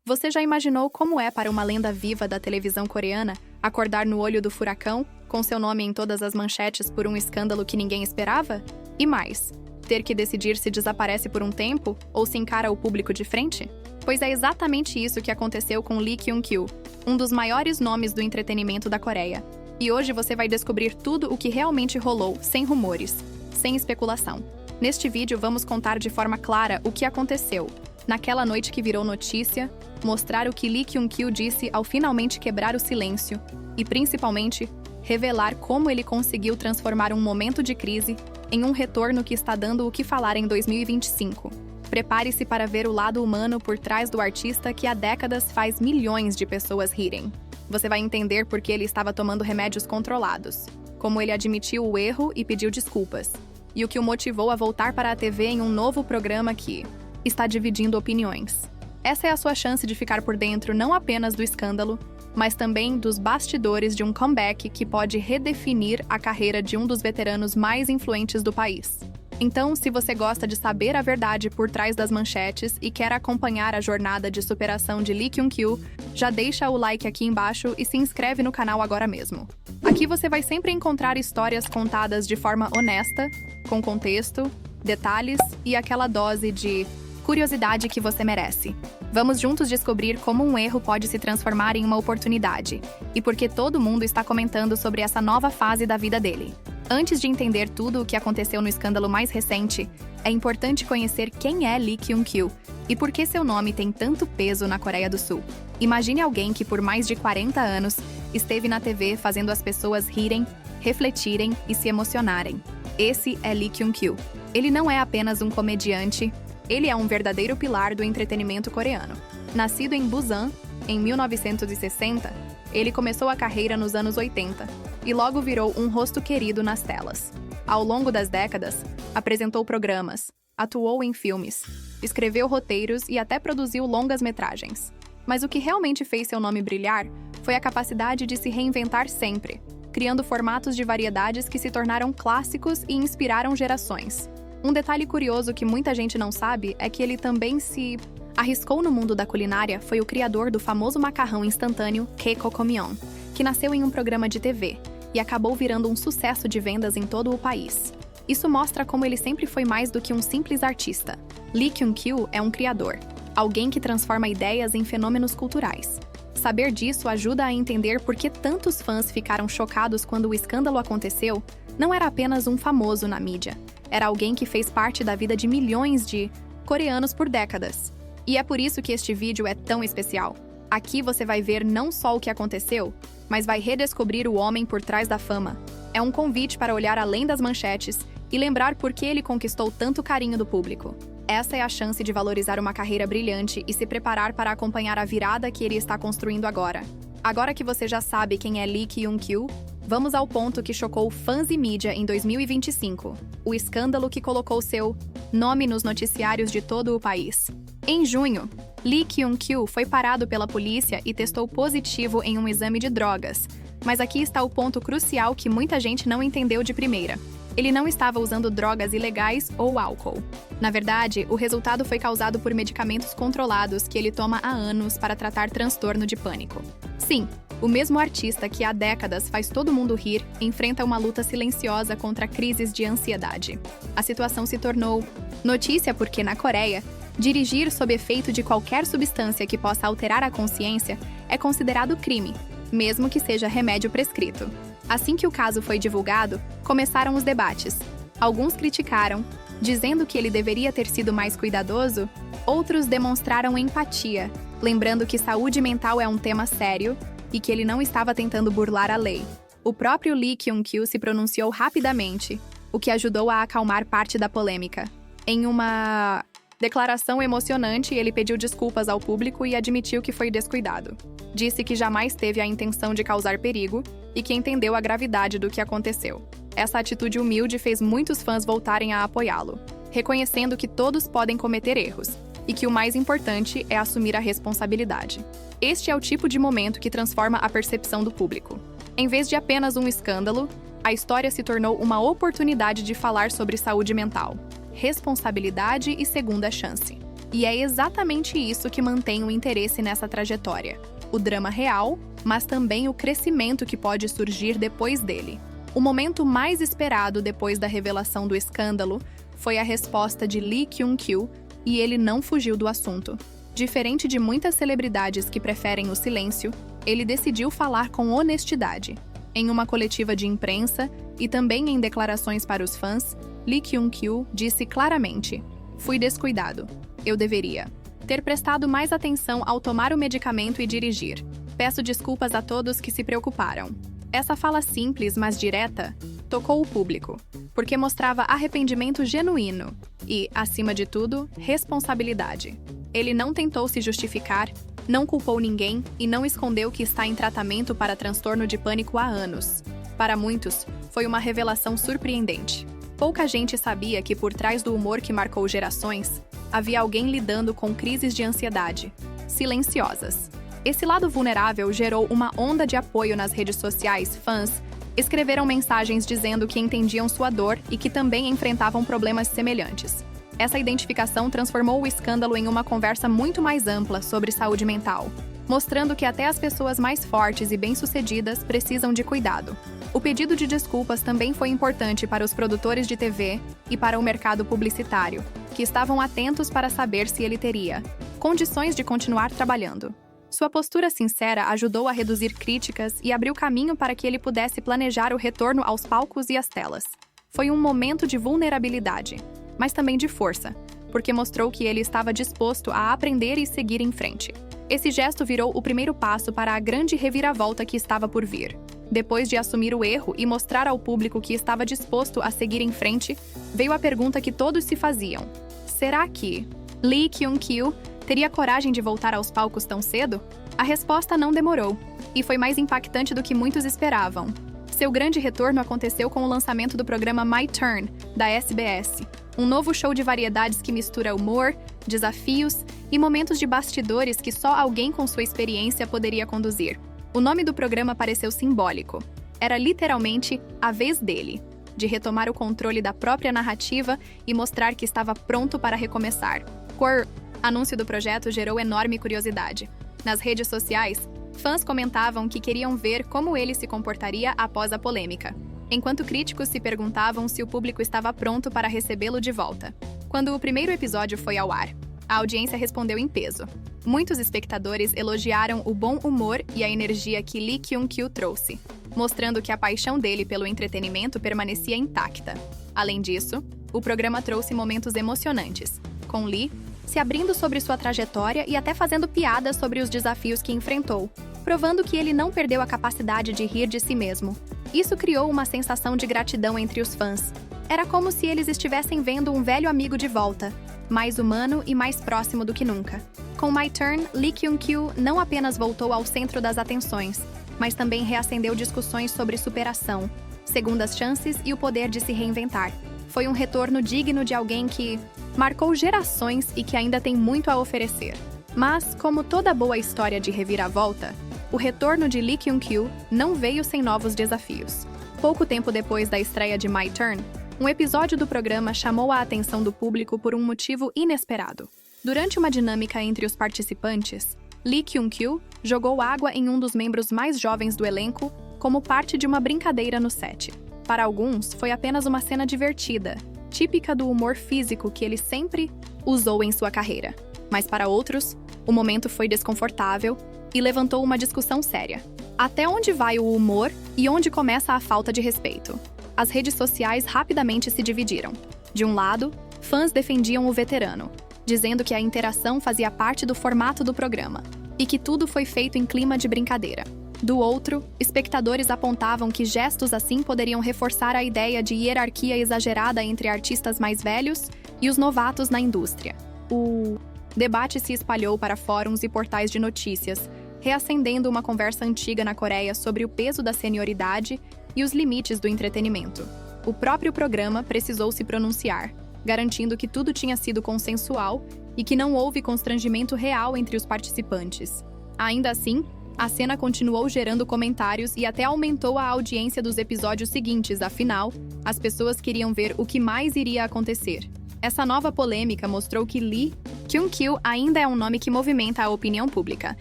Você já imaginou como é para uma lenda viva da televisão coreana acordar no olho do furacão, com seu nome em todas as manchetes por um escândalo que ninguém esperava? E mais, ter que decidir se desaparece por um tempo ou se encara o público de frente? Pois é exatamente isso que aconteceu com Lee Kyung-kil, um dos maiores nomes do entretenimento da Coreia. E hoje você vai descobrir tudo o que realmente rolou, sem rumores, sem especulação. Neste vídeo vamos contar de forma clara o que aconteceu naquela noite que virou notícia, mostrar o que Lee Kyung-kil disse ao finalmente quebrar o silêncio e, principalmente, revelar como ele conseguiu transformar um momento de crise em um retorno que está dando o que falar em 2025. Prepare-se para ver o lado humano por trás do artista que há décadas faz milhões de pessoas rirem. Você vai entender por que ele estava tomando remédios controlados, como ele admitiu o erro e pediu desculpas, e o que o motivou a voltar para a TV em um novo programa que está dividindo opiniões. Essa é a sua chance de ficar por dentro não apenas do escândalo, mas também dos bastidores de um comeback que pode redefinir a carreira de um dos veteranos mais influentes do país. Então, se você gosta de saber a verdade por trás das manchetes e quer acompanhar a jornada de superação de Lee Kyung-kil, já deixa o like aqui embaixo e se inscreve no canal agora mesmo. Aqui você vai sempre encontrar histórias contadas de forma honesta, com contexto, detalhes e aquela dose de curiosidade que você merece. Vamos juntos descobrir como um erro pode se transformar em uma oportunidade e por que todo mundo está comentando sobre essa nova fase da vida dele. Antes de entender tudo o que aconteceu no escândalo mais recente, é importante conhecer quem é Lee Kyung-kil e por que seu nome tem tanto peso na Coreia do Sul. Imagine alguém que por mais de 40 anos esteve na TV fazendo as pessoas rirem, refletirem e se emocionarem. Esse é Lee Kyung-kil. Ele não é apenas um comediante, ele é um verdadeiro pilar do entretenimento coreano. Nascido em Busan, em 1960, ele começou a carreira nos anos 80 e logo virou um rosto querido nas telas. Ao longo das décadas, apresentou programas, atuou em filmes, escreveu roteiros e até produziu longas-metragens. Mas o que realmente fez seu nome brilhar foi a capacidade de se reinventar sempre, criando formatos de variedades que se tornaram clássicos e inspiraram gerações. Um detalhe curioso que muita gente não sabe é que ele também se arriscou no mundo da culinária foi o criador do famoso macarrão instantâneo Kekokkomyeon, que nasceu em um programa de TV e acabou virando um sucesso de vendas em todo o país. Isso mostra como ele sempre foi mais do que um simples artista. Lee Kyung-kil é um criador, alguém que transforma ideias em fenômenos culturais. Saber disso ajuda a entender por que tantos fãs ficaram chocados quando o escândalo aconteceu. Não era apenas um famoso na mídia, era alguém que fez parte da vida de milhões de coreanos por décadas. E é por isso que este vídeo é tão especial. Aqui você vai ver não só o que aconteceu, mas vai redescobrir o homem por trás da fama. É um convite para olhar além das manchetes e lembrar por que ele conquistou tanto carinho do público. Essa é a chance de valorizar uma carreira brilhante e se preparar para acompanhar a virada que ele está construindo agora. Agora que você já sabe quem é Lee Kyung-kil, vamos ao ponto que chocou fãs e mídia em 2025, o escândalo que colocou seu nome nos noticiários de todo o país. Em junho, Lee Kyung-kil foi parado pela polícia e testou positivo em um exame de drogas. Mas aqui está o ponto crucial que muita gente não entendeu de primeira. Ele não estava usando drogas ilegais ou álcool. Na verdade, o resultado foi causado por medicamentos controlados que ele toma há anos para tratar transtorno de pânico. Sim, o mesmo artista que há décadas faz todo mundo rir enfrenta uma luta silenciosa contra crises de ansiedade. A situação se tornou notícia porque, na Coreia, dirigir sob efeito de qualquer substância que possa alterar a consciência é considerado crime, mesmo que seja remédio prescrito. Assim que o caso foi divulgado, começaram os debates. Alguns criticaram, dizendo que ele deveria ter sido mais cuidadoso, outros demonstraram empatia, lembrando que saúde mental é um tema sério e que ele não estava tentando burlar a lei. O próprio Lee Kyung-kil se pronunciou rapidamente, o que ajudou a acalmar parte da polêmica. Em uma declaração emocionante, ele pediu desculpas ao público e admitiu que foi descuidado. Disse que jamais teve a intenção de causar perigo e que entendeu a gravidade do que aconteceu. Essa atitude humilde fez muitos fãs voltarem a apoiá-lo, reconhecendo que todos podem cometer erros e que o mais importante é assumir a responsabilidade. Este é o tipo de momento que transforma a percepção do público. Em vez de apenas um escândalo, a história se tornou uma oportunidade de falar sobre saúde mental, responsabilidade e segunda chance. E é exatamente isso que mantém o interesse nessa trajetória. O drama real, mas também o crescimento que pode surgir depois dele. O momento mais esperado depois da revelação do escândalo foi a resposta de Lee Kyung-kyu, e ele não fugiu do assunto. Diferente de muitas celebridades que preferem o silêncio, ele decidiu falar com honestidade. Em uma coletiva de imprensa e também em declarações para os fãs, Lee Kyung-kyu disse claramente: "Fui descuidado. Eu deveria ter prestado mais atenção ao tomar o medicamento e dirigir. Peço desculpas a todos que se preocuparam." Essa fala simples, mas direta, tocou o público, porque mostrava arrependimento genuíno e, acima de tudo, responsabilidade. Ele não tentou se justificar, não culpou ninguém e não escondeu que está em tratamento para transtorno de pânico há anos. Para muitos, foi uma revelação surpreendente. Pouca gente sabia que por trás do humor que marcou gerações, havia alguém lidando com crises de ansiedade, silenciosas. Esse lado vulnerável gerou uma onda de apoio nas redes sociais. Fãs escreveram mensagens dizendo que entendiam sua dor e que também enfrentavam problemas semelhantes. Essa identificação transformou o escândalo em uma conversa muito mais ampla sobre saúde mental, mostrando que até as pessoas mais fortes e bem-sucedidas precisam de cuidado. O pedido de desculpas também foi importante para os produtores de TV e para o mercado publicitário, que estavam atentos para saber se ele teria condições de continuar trabalhando. Sua postura sincera ajudou a reduzir críticas e abriu caminho para que ele pudesse planejar o retorno aos palcos e às telas. Foi um momento de vulnerabilidade, mas também de força, porque mostrou que ele estava disposto a aprender e seguir em frente. Esse gesto virou o primeiro passo para a grande reviravolta que estava por vir. Depois de assumir o erro e mostrar ao público que estava disposto a seguir em frente, veio a pergunta que todos se faziam: será que Lee Kyung-kyu teria coragem de voltar aos palcos tão cedo? A resposta não demorou, e foi mais impactante do que muitos esperavam. Seu grande retorno aconteceu com o lançamento do programa My Turn, da SBS, um novo show de variedades que mistura humor, desafios e momentos de bastidores que só alguém com sua experiência poderia conduzir. O nome do programa pareceu simbólico. Era literalmente a vez dele, de retomar o controle da própria narrativa e mostrar que estava pronto para recomeçar. O anúncio do projeto gerou enorme curiosidade. Nas redes sociais, fãs comentavam que queriam ver como ele se comportaria após a polêmica, enquanto críticos se perguntavam se o público estava pronto para recebê-lo de volta. Quando o primeiro episódio foi ao ar, a audiência respondeu em peso. Muitos espectadores elogiaram o bom humor e a energia que Lee Kyung-kyu trouxe, mostrando que a paixão dele pelo entretenimento permanecia intacta. Além disso, o programa trouxe momentos emocionantes, com Lee se abrindo sobre sua trajetória e até fazendo piadas sobre os desafios que enfrentou, provando que ele não perdeu a capacidade de rir de si mesmo. Isso criou uma sensação de gratidão entre os fãs. Era como se eles estivessem vendo um velho amigo de volta, mais humano e mais próximo do que nunca. Com My Turn, Lee Kyung-kyu não apenas voltou ao centro das atenções, mas também reacendeu discussões sobre superação, segundas chances e o poder de se reinventar. Foi um retorno digno de alguém que marcou gerações e que ainda tem muito a oferecer. Mas, como toda boa história de reviravolta, o retorno de Lee Kyung-kyu não veio sem novos desafios. Pouco tempo depois da estreia de My Turn, um episódio do programa chamou a atenção do público por um motivo inesperado. Durante uma dinâmica entre os participantes, Lee Kyung-kyu jogou água em um dos membros mais jovens do elenco como parte de uma brincadeira no set. Para alguns, foi apenas uma cena divertida, típica do humor físico que ele sempre usou em sua carreira. Mas para outros, o momento foi desconfortável e levantou uma discussão séria. Até onde vai o humor e onde começa a falta de respeito? As redes sociais rapidamente se dividiram. De um lado, fãs defendiam o veterano, dizendo que a interação fazia parte do formato do programa e que tudo foi feito em clima de brincadeira. Do outro, espectadores apontavam que gestos assim poderiam reforçar a ideia de hierarquia exagerada entre artistas mais velhos e os novatos na indústria. O debate se espalhou para fóruns e portais de notícias, reacendendo uma conversa antiga na Coreia sobre o peso da senioridade e os limites do entretenimento. O próprio programa precisou se pronunciar, garantindo que tudo tinha sido consensual e que não houve constrangimento real entre os participantes. Ainda assim, a cena continuou gerando comentários e até aumentou a audiência dos episódios seguintes, afinal, as pessoas queriam ver o que mais iria acontecer. Essa nova polêmica mostrou que Lee Kyung-kil ainda é um nome que movimenta a opinião pública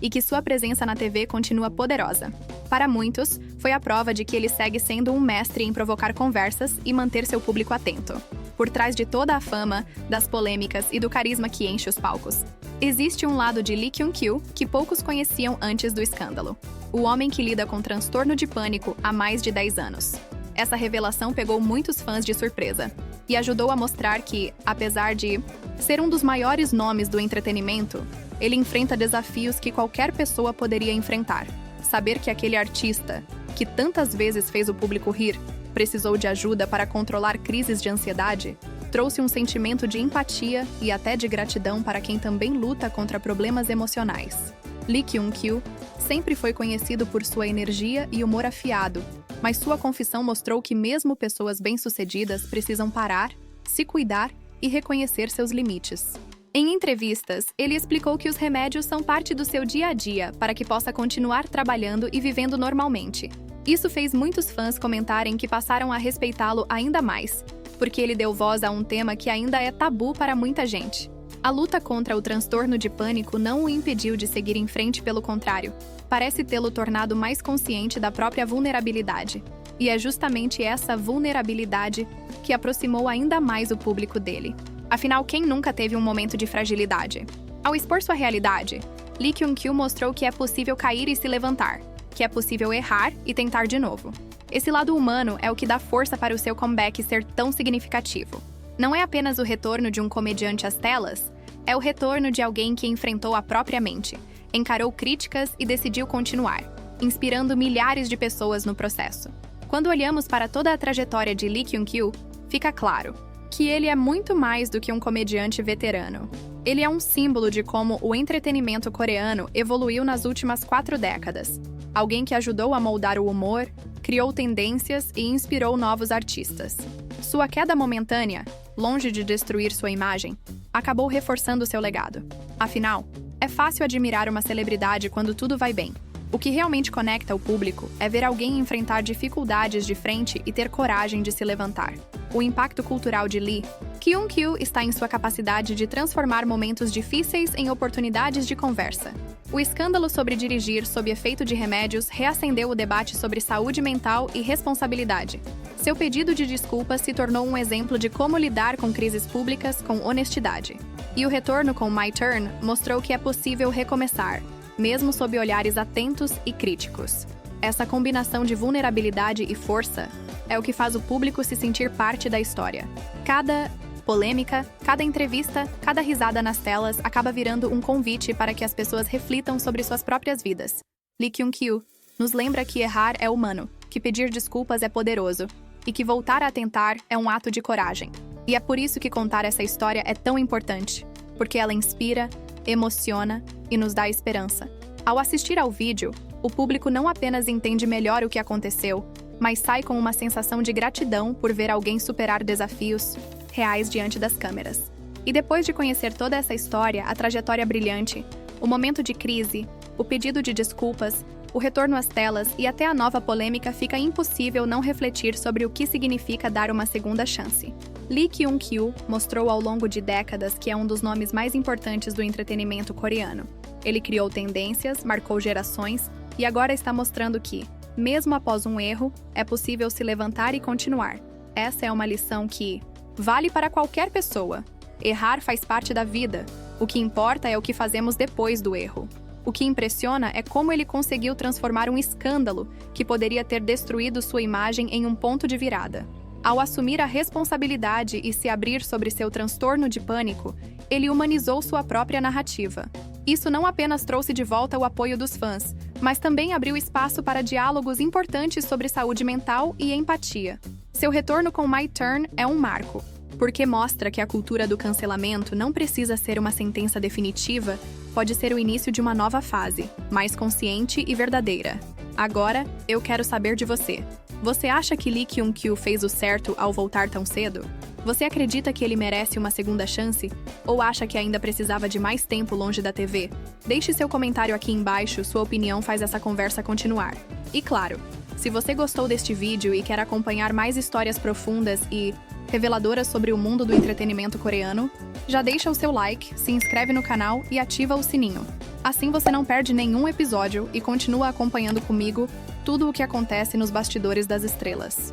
e que sua presença na TV continua poderosa. Para muitos, foi a prova de que ele segue sendo um mestre em provocar conversas e manter seu público atento. Por trás de toda a fama, das polêmicas e do carisma que enche os palcos, existe um lado de Lee Kyung-kil que poucos conheciam antes do escândalo. O homem que lida com transtorno de pânico há mais de 10 anos. Essa revelação pegou muitos fãs de surpresa e ajudou a mostrar que, apesar de ser um dos maiores nomes do entretenimento, ele enfrenta desafios que qualquer pessoa poderia enfrentar. Saber que aquele artista, que tantas vezes fez o público rir, precisou de ajuda para controlar crises de ansiedade, trouxe um sentimento de empatia e até de gratidão para quem também luta contra problemas emocionais. Lee Kyung-kil sempre foi conhecido por sua energia e humor afiado, mas sua confissão mostrou que mesmo pessoas bem-sucedidas precisam parar, se cuidar e reconhecer seus limites. Em entrevistas, ele explicou que os remédios são parte do seu dia a dia para que possa continuar trabalhando e vivendo normalmente. Isso fez muitos fãs comentarem que passaram a respeitá-lo ainda mais, porque ele deu voz a um tema que ainda é tabu para muita gente. A luta contra o transtorno de pânico não o impediu de seguir em frente, pelo contrário, parece tê-lo tornado mais consciente da própria vulnerabilidade. E é justamente essa vulnerabilidade que aproximou ainda mais o público dele. Afinal, quem nunca teve um momento de fragilidade? Ao expor sua realidade, Lee Kyung-kil mostrou que é possível cair e se levantar, que é possível errar e tentar de novo. Esse lado humano é o que dá força para o seu comeback ser tão significativo. Não é apenas o retorno de um comediante às telas, é o retorno de alguém que enfrentou a própria mente, encarou críticas e decidiu continuar, inspirando milhares de pessoas no processo. Quando olhamos para toda a trajetória de Lee Kyung-kil, fica claro que ele é muito mais do que um comediante veterano. Ele é um símbolo de como o entretenimento coreano evoluiu nas últimas 4 décadas. Alguém que ajudou a moldar o humor, criou tendências e inspirou novos artistas. Sua queda momentânea, longe de destruir sua imagem, acabou reforçando seu legado. Afinal, é fácil admirar uma celebridade quando tudo vai bem. O que realmente conecta o público é ver alguém enfrentar dificuldades de frente e ter coragem de se levantar. O impacto cultural de Lee Kyung-kil está em sua capacidade de transformar momentos difíceis em oportunidades de conversa. O escândalo sobre dirigir sob efeito de remédios reacendeu o debate sobre saúde mental e responsabilidade. Seu pedido de desculpas se tornou um exemplo de como lidar com crises públicas com honestidade. E o retorno com My Turn mostrou que é possível recomeçar, mesmo sob olhares atentos e críticos. Essa combinação de vulnerabilidade e força é o que faz o público se sentir parte da história. Cada polêmica, cada entrevista, cada risada nas telas acaba virando um convite para que as pessoas reflitam sobre suas próprias vidas. Lee Kyung-kil nos lembra que errar é humano, que pedir desculpas é poderoso e que voltar a tentar é um ato de coragem. E é por isso que contar essa história é tão importante, porque ela inspira, emociona e nos dá esperança. Ao assistir ao vídeo, o público não apenas entende melhor o que aconteceu, mas sai com uma sensação de gratidão por ver alguém superar desafios reais diante das câmeras. E depois de conhecer toda essa história, a trajetória brilhante, o momento de crise, o pedido de desculpas, o retorno às telas e até a nova polêmica, fica impossível não refletir sobre o que significa dar uma segunda chance. Lee Kyung-kil mostrou ao longo de décadas que é um dos nomes mais importantes do entretenimento coreano. Ele criou tendências, marcou gerações e agora está mostrando que, mesmo após um erro, é possível se levantar e continuar. Essa é uma lição que vale para qualquer pessoa. Errar faz parte da vida. O que importa é o que fazemos depois do erro. O que impressiona é como ele conseguiu transformar um escândalo que poderia ter destruído sua imagem em um ponto de virada. Ao assumir a responsabilidade e se abrir sobre seu transtorno de pânico, ele humanizou sua própria narrativa. Isso não apenas trouxe de volta o apoio dos fãs, mas também abriu espaço para diálogos importantes sobre saúde mental e empatia. Seu retorno com My Turn é um marco, porque mostra que a cultura do cancelamento não precisa ser uma sentença definitiva, pode ser o início de uma nova fase, mais consciente e verdadeira. Agora, eu quero saber de você. Você acha que Lee Kyung-kil fez o certo ao voltar tão cedo? Você acredita que ele merece uma segunda chance? Ou acha que ainda precisava de mais tempo longe da TV? Deixe seu comentário aqui embaixo, sua opinião faz essa conversa continuar. E claro, se você gostou deste vídeo e quer acompanhar mais histórias profundas e reveladoras sobre o mundo do entretenimento coreano, já deixa o seu like, se inscreve no canal e ativa o sininho. Assim você não perde nenhum episódio e continua acompanhando comigo tudo o que acontece nos bastidores das estrelas.